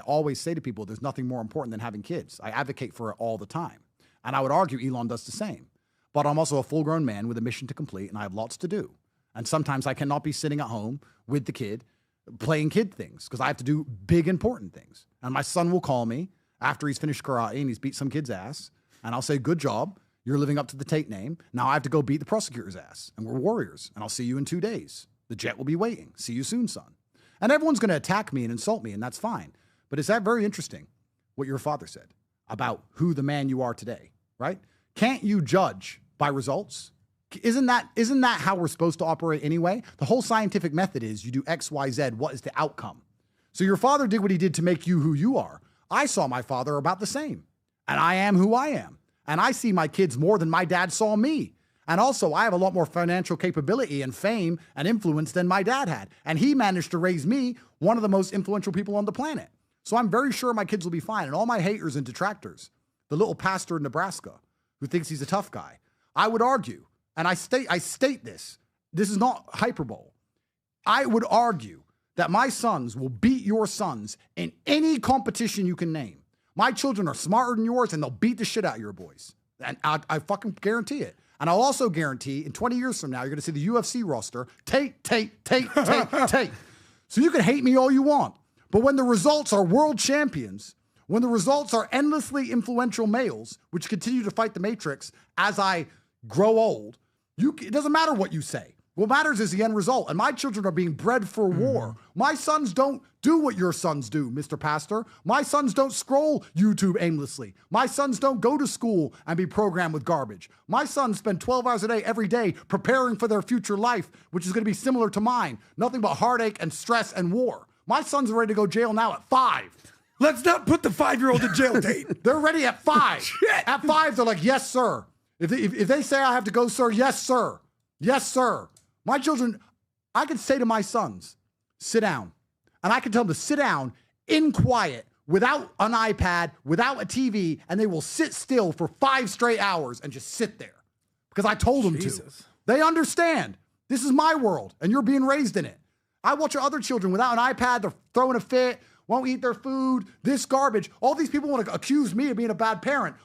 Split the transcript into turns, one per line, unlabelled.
I always say to people, there's nothing more important than having kids. I advocate for it all the time. And I would argue Elon does the same. But I'm also a full-grown man with a mission to complete, and I have lots to do. And sometimes I cannot be sitting at home with the kid playing kid things because I have to do big, important things. And my son will call me after he's finished karate and he's beat some kid's ass, and I'll say, good job. You're living up to the Tate name. Now I have to go beat the prosecutor's ass, and we're warriors, and I'll see you in 2 days. The jet will be waiting. See you soon, son. And everyone's going to attack me and insult me, and that's fine. But is that very interesting, what your father said about who the man you are today, right? Can't you judge by results? Isn't that how we're supposed to operate anyway? The whole scientific method is you do X, Y, Z. What is the outcome? So your father did what he did to make you who you are. I saw my father about the same, and I am who I am. And I see my kids more than my dad saw me. And also, I have a lot more financial capability and fame and influence than my dad had. And he managed to raise me one of the most influential people on the planet. So I'm very sure my kids will be fine. And all my haters and detractors, the little pastor in Nebraska who thinks he's a tough guy, I would argue, and I state this is not hyperbole. I would argue that my sons will beat your sons in any competition you can name. My children are smarter than yours, and they'll beat the shit out of your boys. And I fucking guarantee it. And I'll also guarantee in 20 years from now, you're going to see the UFC roster, Tate. So you can hate me all you want. But when the results are world champions, when the results are endlessly influential males, which continue to fight the matrix as I grow old, it doesn't matter what you say. What matters is the end result. And my children are being bred for war. My sons don't do what your sons do, Mr. Pastor. My sons don't scroll YouTube aimlessly. My sons don't go to school and be programmed with garbage. My sons spend 12 hours a day, every day, preparing for their future life, which is going to be similar to mine. Nothing but heartache and stress and war. My sons are ready to go to jail now at 5.
Let's not put the 5-year-old in jail, Tate.
They're ready at 5.
Shit.
At 5, they're like, yes, sir. If they say I have to go, sir, yes, sir. Yes, sir. My children, I could say to my sons, sit down. And I can tell them to sit down in quiet, without an iPad, without a TV, and they will sit still for 5 straight hours and just sit there. Because I told them to. They understand. This is my world, and you're being raised in it. I watch other children without an iPad, they're throwing a fit, won't eat their food, this garbage. All these people want to accuse me of being a bad parent.